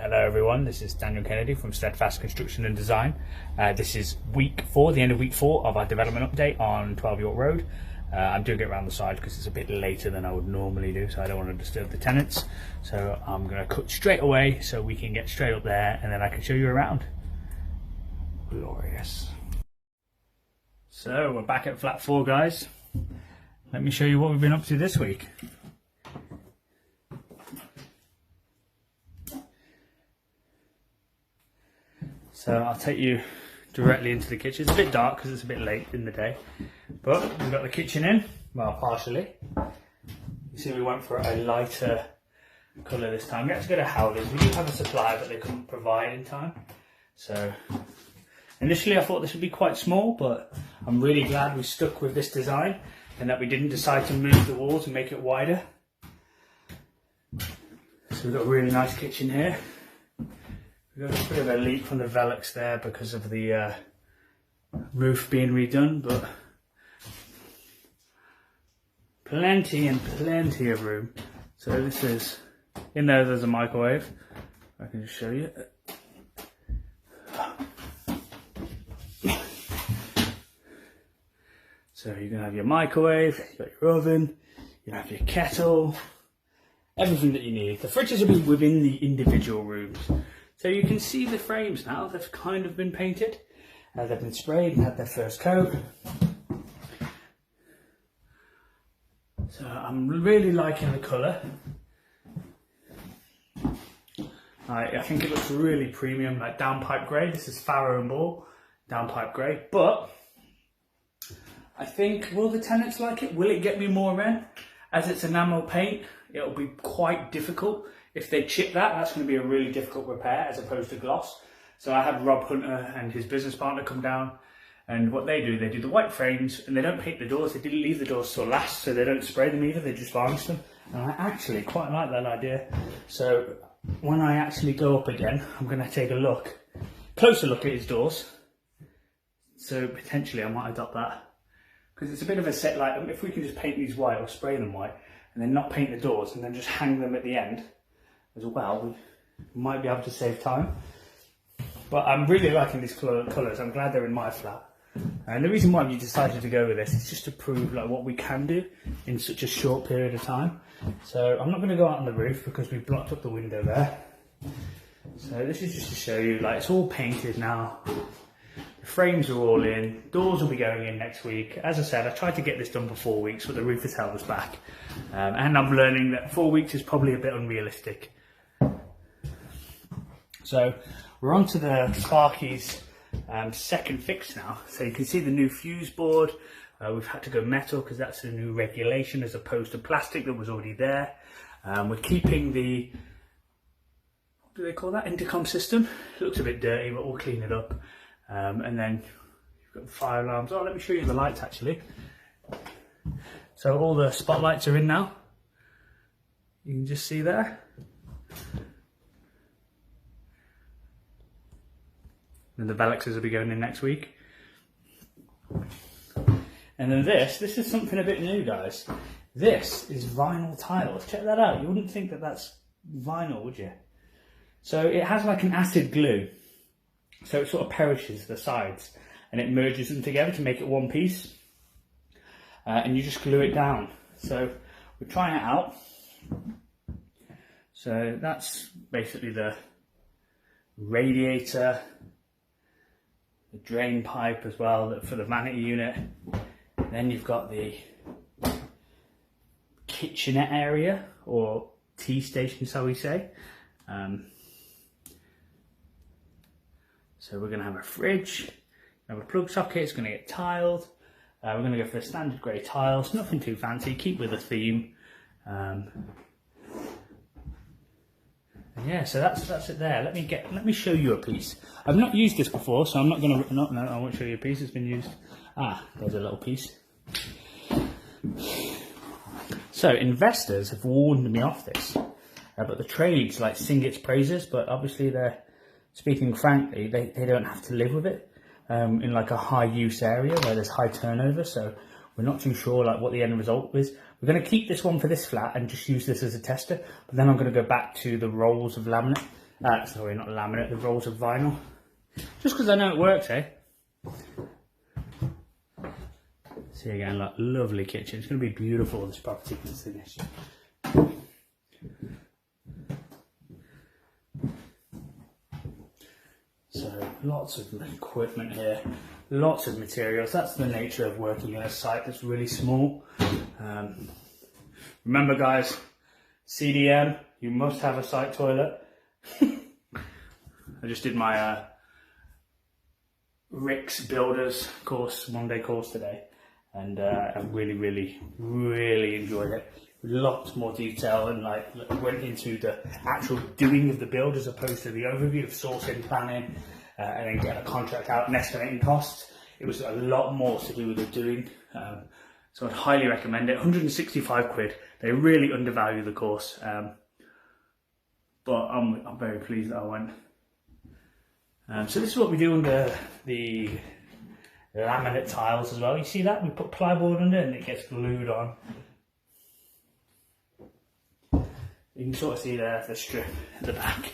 Hello everyone, this is Daniel Kennedy from Steadfast Construction and Design. This is week 4, the end of week 4 of our development update on 12 York Road. I'm doing it around the side because it's a bit later than I would normally do, so I don't want to disturb the tenants. So I'm going to cut straight away so we can get straight up there and then I can show you around. Glorious. So we're back at flat 4, guys. Let me show you what we've been up to this week. So I'll take you directly into the kitchen. It's a bit dark because it's a bit late in the day, but we've got the kitchen in, well, partially. You see we went for a lighter colour this time. We had to go to Howlers. We do have a supply, but they couldn't provide in time. So initially I thought this would be quite small, but I'm really glad we stuck with this design and that we didn't decide to move the walls and make it wider. So we've got a really nice kitchen here. We've got a bit of a leak from the Velux there because of the roof being redone, but plenty and plenty of room. So this is, in there's a microwave. I can just show you. So you're going to have your microwave, you've got your oven, you have your kettle, everything that you need. The fridges will be within the individual rooms. So you can see the frames now, they've kind of been painted. They've been sprayed and had their first coat. So I'm really liking the colour. I think it looks really premium, like downpipe grey. This is Farrow and Ball, downpipe grey. But I think, will the tenants like it? Will it get me more rent? As it's enamel paint, it'll be quite difficult. If they chip that, that's going to be a really difficult repair as opposed to gloss. So I had Rob Hunter and his business partner come down, and what they do the white frames and they don't paint the doors. They didn't leave the doors till last, so they don't spray them either, they just varnish them. And I actually quite like that idea. So when I actually go up again, I'm going to take a closer look at his doors. So potentially I might adopt that. Because it's a bit of a set, like if we can just paint these white or spray them white and then not paint the doors and then just hang them at the end as well, we might be able to save time. But I'm really liking these colours. I'm glad they're in my flat. And the reason why we decided to go with this is just to prove like what we can do in such a short period of time. So I'm not going to go out on the roof because we've blocked up the window there. So this is just to show you, like, it's all painted now. The frames are all in. Doors will be going in next week. As I said, I tried to get this done for 4 weeks, but the roof has held us back. And I'm learning that 4 weeks is probably a bit unrealistic. So we're on to the Sparky's second fix now. So you can see the new fuse board. We've had to go metal because that's a new regulation as opposed to plastic that was already there. We're keeping the, what do they call that, intercom system. It looks a bit dirty, but we'll clean it up. And then you've got the fire alarms. Oh, let me show you the lights actually. So all the spotlights are in now. You can just see there. And the Veluxes will be going in next week. And then this is something a bit new, guys. This is vinyl tiles. Check that out. You wouldn't think that that's vinyl, would you? So it has like an acid glue. So it sort of perishes the sides and it merges them together to make it one piece. And you just glue it down. So we're trying it out. So that's basically the radiator, the drain pipe as well for the vanity unit. Then you've got the kitchenette area, or tea station, shall we say. So we're going to have a fridge, have a plug socket, it's going to get tiled. We're going to go for the standard grey tiles, nothing too fancy, keep with the theme. Yeah, so that's it there. Let me show you a piece. I've not used this before, so I'm not going to. No, I won't show you a piece. It's been used. Ah, there's a little piece. So investors have warned me off this, but the trades like sing its praises. But obviously, they're speaking frankly. They don't have to live with it in like a high use area where there's high turnover. So we're not too sure like what the end result is. We're going to keep this one for this flat and just use this as a tester, but then I'm going to go back to the rolls of laminate Sorry, not laminate, the rolls of vinyl. Just because I know it works, eh? See again, like, lovely kitchen. It's going to be beautiful, this property, when it's finished. So, lots of equipment here, lots of materials. That's the nature of working in a site that's really small. Remember, guys, CDM, you must have a site toilet. I just did my Rick's Builders course, one-day course today, and I really enjoyed it. Lots more detail, and like went into the actual doing of the build as opposed to the overview of sourcing, planning, and then getting a contract out and estimating costs. It was a lot more to do with the doing, so I'd highly recommend it. 165 quid. They really undervalue the course, but I'm very pleased that I went. So this is what we do under the laminate tiles as well. You see that? We put plywood under and it gets glued on. You can sort of see there the strip at the back.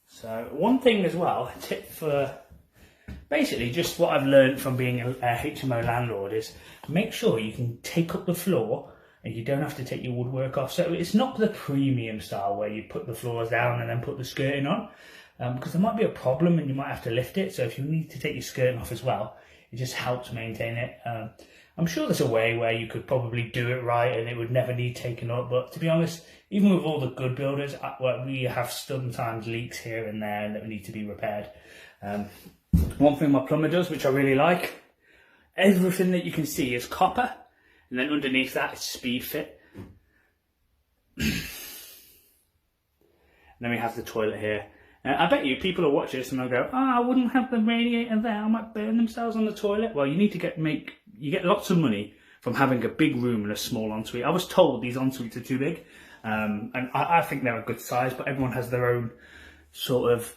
So one thing as well, a tip for basically just what I've learned from being a HMO landlord is make sure you can take up the floor and you don't have to take your woodwork off. So it's not the premium style where you put the floors down and then put the skirting on, because there might be a problem and you might have to lift it. So if you need to take your skirting off as well, it just helps maintain it. I'm sure there's a way where you could probably do it right and it would never need taken up, but to be honest, even with all the good builders, we have sometimes leaks here and there that need to be repaired. One thing my plumber does, which I really like, everything that you can see is copper, and then underneath that is speed fit. And then we have the toilet here. I bet you people will watch this and they'll go, I wouldn't have the radiator there, I might burn themselves on the toilet. Well, you need to you get lots of money from having a big room and a small ensuite. I was told these ensuites are too big, and I think they're a good size, but everyone has their own sort of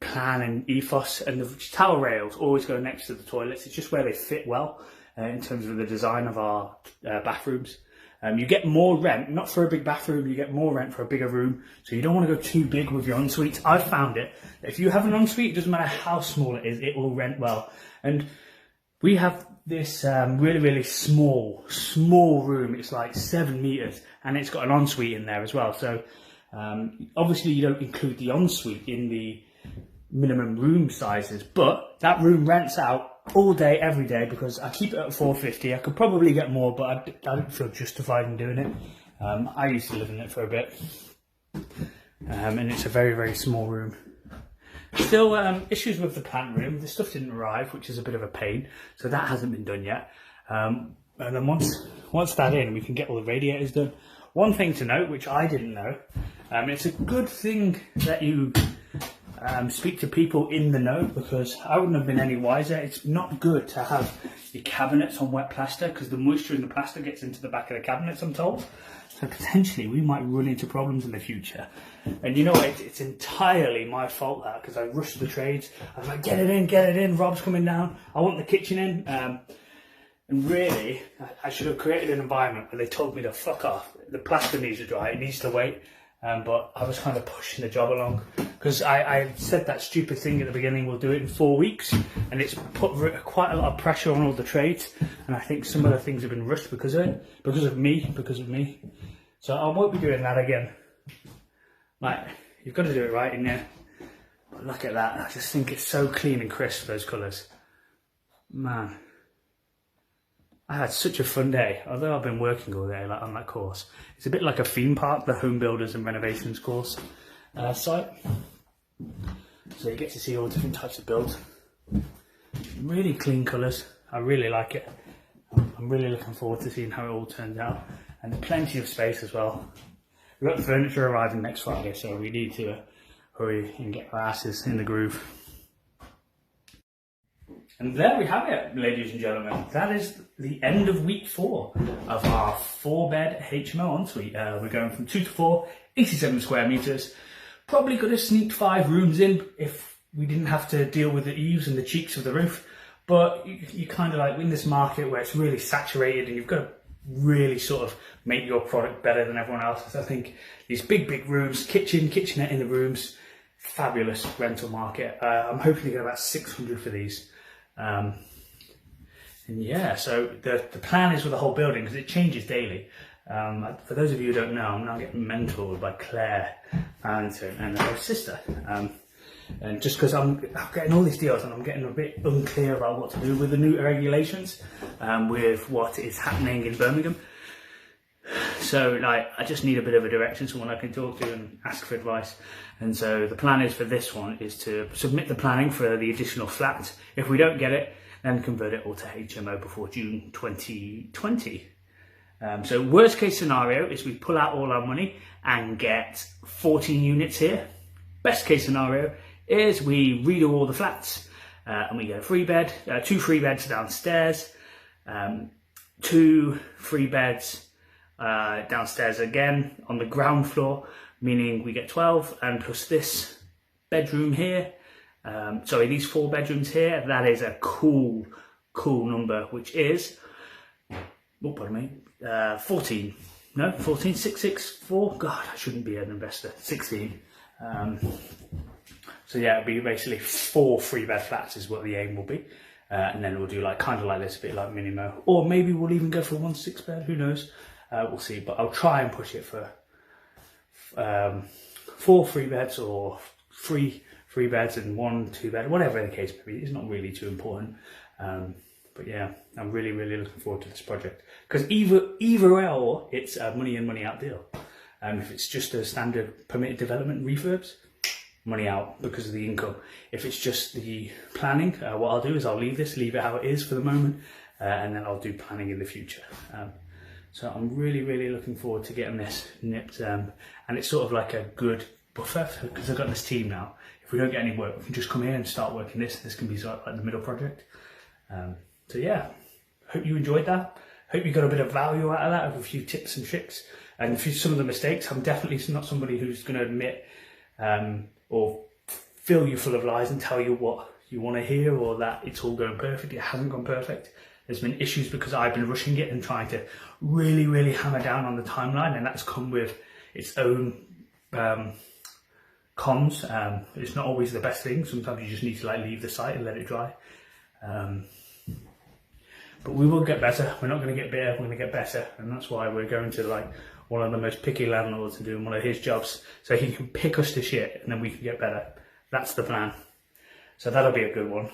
plan and ethos, and the towel rails always go next to the toilets. It's just where they fit well in terms of the design of our bathrooms. You get more rent, not for a big bathroom, you get more rent for a bigger room, so you don't want to go too big with your ensuite. I've found it, that if you have an ensuite, it doesn't matter how small it is, it will rent well. And we have this really small room. It's like 7 meters, and it's got an ensuite in there as well. So obviously you don't include the ensuite in the minimum room sizes, but that room rents out all day, every day, because I keep it at 450. I could probably get more, but I don't feel justified in doing it. I used to live in it for a bit, and it's a very small room. Still issues with the plant room. The stuff didn't arrive, which is a bit of a pain, so that hasn't been done yet. And then once that's in, we can get all the radiators done. One thing to note, which I didn't know, it's a good thing that you speak to people in the know, because I wouldn't have been any wiser. It's not good to have your cabinets on wet plaster, because the moisture in the plaster gets into the back of the cabinets, I'm told. So potentially we might run into problems in the future. And you know what, it's entirely my fault that, because I rushed the trades. I was like, get it in, Rob's coming down, I want the kitchen in. And really, I should have created an environment where they told me to fuck off. The plaster needs to dry, it needs to wait. But I was kind of pushing the job along, because I said that stupid thing at the beginning, we'll do it in 4 weeks, and it's put quite a lot of pressure on all the trades, and I think some of the things have been rushed because of it, because of me. So I won't be doing that again. Like, you've got to do it right in there. But look at that, I just think it's so clean and crisp, those colours. Man, I had such a fun day, although I've been working all day on that course. It's a bit like a theme park, the home builders and renovations course site. So you get to see all different types of builds. Really clean colours, I really like it. I'm really looking forward to seeing how it all turns out. And plenty of space as well. We've got the furniture arriving next Friday, so we need to hurry and get our asses in the groove. And there we have it, ladies and gentlemen. That is the end of week 4 of our 4-bed HMO ensuite. We're going from 2 to 4, 87 square meters. Probably could have sneaked 5 rooms in if we didn't have to deal with the eaves and the cheeks of the roof. But you kind of like in this market where it's really saturated and you've got to really sort of make your product better than everyone else's. I think these big rooms, kitchenette in the rooms, fabulous rental market. I'm hoping to get about 600 for these. And yeah, so the plan is with the whole building, because it changes daily. For those of you who don't know, I'm now getting mentored by Claire Farrington and her sister. And just because I'm getting all these deals and I'm getting a bit unclear about what to do with the new regulations, with what is happening in Birmingham. So like, I just need a bit of a direction, someone I can talk to and ask for advice. And so the plan is for this one is to submit the planning for the additional flat. If we don't get it, then convert it all to HMO before June 2020. So worst case scenario is we pull out all our money and get 14 units here. Best case scenario is we redo all the flats and we get a 3 bed, 2 free beds downstairs, 2 free beds downstairs again on the ground floor, meaning we get 12, and plus this bedroom here, sorry, these 4 bedrooms here. That is a cool number, which is, oh, pardon me, 14, no, 14, 664, God, I shouldn't be an investor, 16. So yeah, it'll be basically 4 3-bed flats is what the aim will be. And then we'll do like, kind of like this, a bit like Minimo, or maybe we'll even go for 1 6-bed, who knows, we'll see. But I'll try and push it for 4 3 beds or 3 3 beds and 1 2 bed, whatever the case may be. It's not really too important. But yeah, I'm really looking forward to this project, because either or, it's a money in, money out deal. If it's just a standard permitted development refurbs, money out because of the income. If it's just the planning, what I'll do is I'll leave it how it is for the moment, and then I'll do planning in the future. So I'm really looking forward to getting this nipped, and it's sort of like a good buffer, because I've got this team now. If we don't get any work, we can just come here and start working this. This can be sort of like the middle project. So yeah, hope you enjoyed that. Hope you got a bit of value out of that, of a few tips and tricks, and some of the mistakes. I'm definitely not somebody who's going to admit or fill you full of lies and tell you what you want to hear, or that it's all going perfect. It hasn't gone perfect. There's been issues because I've been rushing it and trying to really hammer down on the timeline, and that's come with its own cons. It's not always the best thing. Sometimes you just need to like leave the site and let it dry. But we will get better. We're not going to get better, we're going to get better. And that's why we're going to like one of the most picky landlords and doing one of his jobs, so he can pick us to shit and then we can get better. That's the plan. So that'll be a good one.